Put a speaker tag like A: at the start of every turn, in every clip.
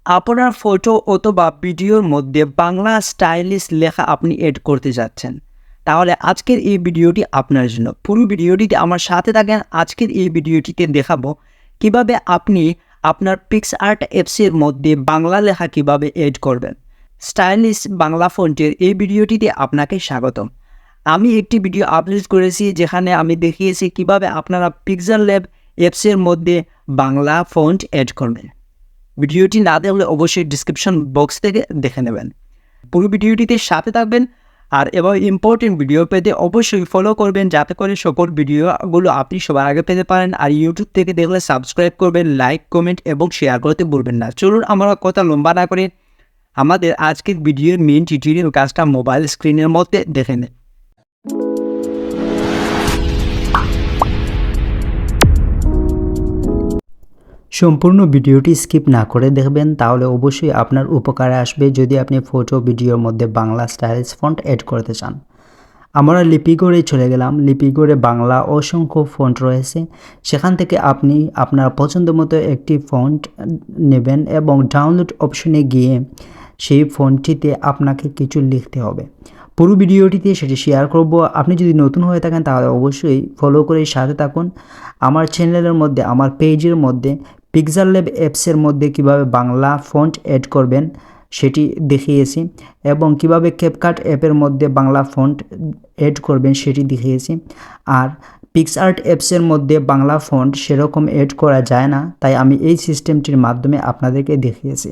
A: আপনার ফটো অথবা ভিডিওর মধ্যে বাংলা স্টাইলিশ লেখা আপনি এড করতে যাচ্ছেন, তাহলে আজকের এই ভিডিওটি আপনার জন্য। পুরো ভিডিওটিতে আমার সাথে থাকেন। আজকের এই ভিডিওটিতে দেখাবো কিভাবে আপনি আপনার পিক্সআর্ট অ্যাপসের মধ্যে বাংলা লেখা কিভাবে এড করবেন। স্টাইলিশ বাংলা ফন্টের এই ভিডিওটিতে আপনাকে স্বাগতম। আমি একটি ভিডিও আপলোড করেছি যেখানে আমি দেখিয়েছি কিভাবে আপনারা পিক্সআর ল্যাব অ্যাপসের মধ্যে বাংলা ফন্ট এড করবেন। ভিডিওটি না দেখলে অবশ্যই ডিসক্রিপশন বক্স থেকে দেখে নেবেন। পুরো ভিডিওটিতে সাথে থাকবেন আর এবার ইম্পর্টেন্ট ভিডিও পেতে অবশ্যই ফলো করবেন, যাতে করে সকল ভিডিওগুলো আপনি সবার আগে পেতে পারেন। আর ইউটিউব থেকে দেখলে সাবস্ক্রাইব করবেন, লাইক, কমেন্ট এবং শেয়ার করতে ভুলবেন না। চলুন আমরা কথা লম্বা না করে আমাদের আজকের ভিডিওর মেইন টিউটোরিয়াল কাজটা মোবাইল স্ক্রিনের মধ্যে দেখে নেন।
B: সম্পূর্ণ ভিডিওটি স্কিপ না করে দেখবেন, তাহলে অবশ্যই আপনার উপকারে আসবে যদি আপনি ফটো ভিডিওর মধ্যে বাংলা স্টাইলিশ ফন্ট এড করতে চান। আমরা লিপিগড়ে চলে গেলাম। লিপিগড়ে বাংলা অসংখ্য ফন্ট রয়েছে, সেখান থেকে আপনি আপনার পছন্দ মতো একটি ফন্ট নেবেন এবং ডাউনলোড অপশনে গিয়ে সেই ফন্টটিতে আপনাকে কিছু লিখতে হবে। পুরো ভিডিওটিতে সেটি শেয়ার করব। আপনি যদি নতুন হয়ে থাকেন তাহলে অবশ্যই ফলো করে সাথে থাকুন। আমার চ্যানেলের মধ্যে, আমার পেজের মধ্যে পিক্সআর ল্যাব অ্যাপসের মধ্যে কিভাবে বাংলা ফন্ট এড করবেন সেটি দেখিয়েছি, এবং কিভাবে ক্যাপকাট অ্যাপের মধ্যে বাংলা ফন্ট এড করবেন সেটি দেখিয়েছি। আর পিক্সআর্ট অ্যাপসের মধ্যে বাংলা ফন্ট সেরকম এড করা যায় না, তাই আমি এই সিস্টেমটির মাধ্যমে আপনাদেরকে দেখিয়েছি।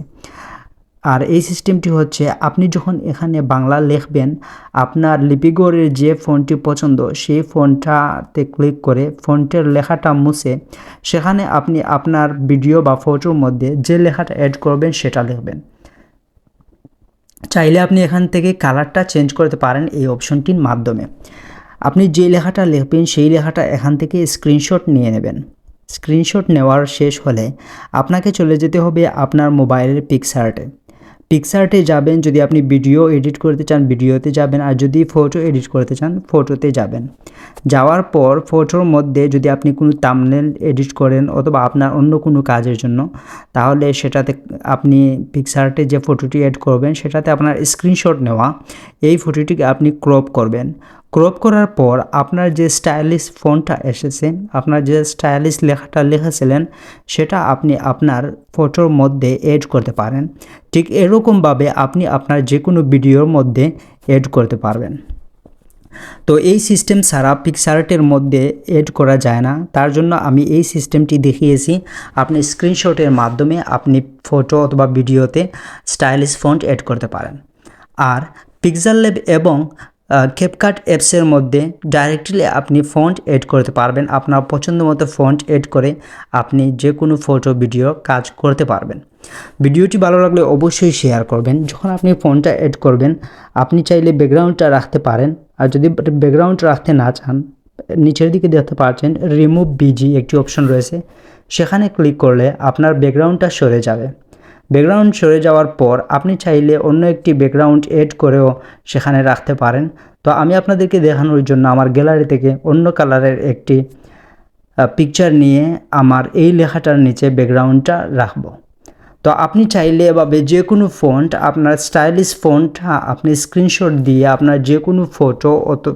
B: আর এই সিস্টেমটি হচ্ছে, আপনি যখন এখানে বাংলা লিখবেন, আপনার লিপিগড়ের যে ফন্টটি পছন্দ সেই ফন্টটাতে ক্লিক করে ফন্টের লেখাটা মুছে সেখানে আপনি আপনার ভিডিও বা ফটোর মধ্যে যে লেখাটা অ্যাড করবেন সেটা লিখবেন। চাইলে আপনি এখান থেকে কালারটা চেঞ্জ করতে পারেন এই অপশনটির মাধ্যমে। আপনি যে লেখাটা লিখবেন সেই লেখাটা এখান থেকে স্ক্রিনশট নিয়ে নেবেন। স্ক্রিনশট নেওয়ার শেষ হলে আপনাকে চলে যেতে হবে আপনার মোবাইলের পিক্সআর্টে। পিক্সআর্টে যাবেন, যদি আপনি ভিডিও এডিট করতে চান ভিডিওতে যাবেন, আর যদি ফটো এডিট করতে চান ফটোতে যাবেন। যাওয়ার পর ফটোর মধ্যে যদি আপনি কোনো থাম্বনেল এডিট করেন অথবা আপনার অন্য কোনো কাজের জন্য, তাহলে সেটাতে আপনি পিক্সআর্টে যে ফটোটি এড করবেন সেটাতে আপনার স্ক্রিনশট নেওয়া এই ফটোটিকে আপনি ক্রপ করবেন। ক্রপ করার পর আপনার যে স্টাইলিশ ফন্টটা এসেছে, আপনার যে স্টাইলিশ লেখাটা লিখেছিলেন সেটা আপনি আপনার ফটোর মধ্যে এড করতে পারেন। ঠিক এরকমভাবে আপনি আপনার যে কোনো ভিডিওর মধ্যে এড করতে পারবেন। তো এই সিস্টেম ছাড়া পিক্সআর্টের মধ্যে এড করা যায় না, তার জন্য আমি এই সিস্টেমটি দেখিয়েছি। আপনি স্ক্রিনশটের মাধ্যমে আপনি ফটো অথবা ভিডিওতে স্টাইলিশ ফন্ট এড করতে পারেন। আর পিক্সআর ল্যাব এবং ক্যাপকাট অ্যাপসের মধ্যে ডাইরেক্টলি আপনি ফন্ট এড করতে পারবেন। আপনার পছন্দ মতো ফন্ট এড করে আপনি যে কোনো ফটো ভিডিও কাজ করতে পারবেন। ভিডিওটি ভালো লাগলে অবশ্যই শেয়ার করবেন। যখন আপনি ফন্টটা এড করবেন আপনি চাইলে ব্যাকগ্রাউন্ডটা রাখতে পারেন, আর যদি ব্যাকগ্রাউন্ড রাখতে না চান নিচের দিকে দেখতে পাচ্ছেন রিমুভ বিজি একটি অপশন রয়েছে, সেখানে ক্লিক করলে আপনার ব্যাকগ্রাউন্ডটা সরে যাবে। ব্যাকগ্রাউন্ড সরে যাওয়ার পর আপনি চাইলে অন্য একটি ব্যাকগ্রাউন্ড এড করেও সেখানে রাখতে পারেন। তো আমি আপনাদেরকে দেখানোর জন্য আমার গ্যালারি থেকে অন্য কালারের একটি পিকচার নিয়ে আমার এই লেখাটার নিচে ব্যাকগ্রাউন্ডটা রাখবো। তো আপনি চাইলে এভাবে যে কোনো ফন্ট, আপনার স্টাইলিশ ফন্ট আপনি স্ক্রিনশট দিয়ে আপনার যে কোনো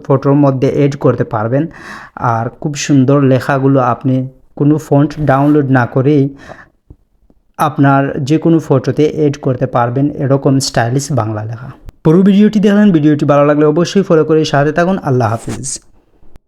B: ফটোর মধ্যে এড করতে পারবেন। আর খুব সুন্দর লেখাগুলো আপনি কোনো ফন্ট ডাউনলোড না করেই আপনার যে কোনো ফটোতে এড করতে পারবেন এরকম স্টাইলিশ বাংলা লেখা। পুরো ভিডিওটি দেখলেন। ভিডিওটি ভালো লাগলে অবশ্যই ফলো করে সাথে থাকুন। আল্লাহ হাফিজ।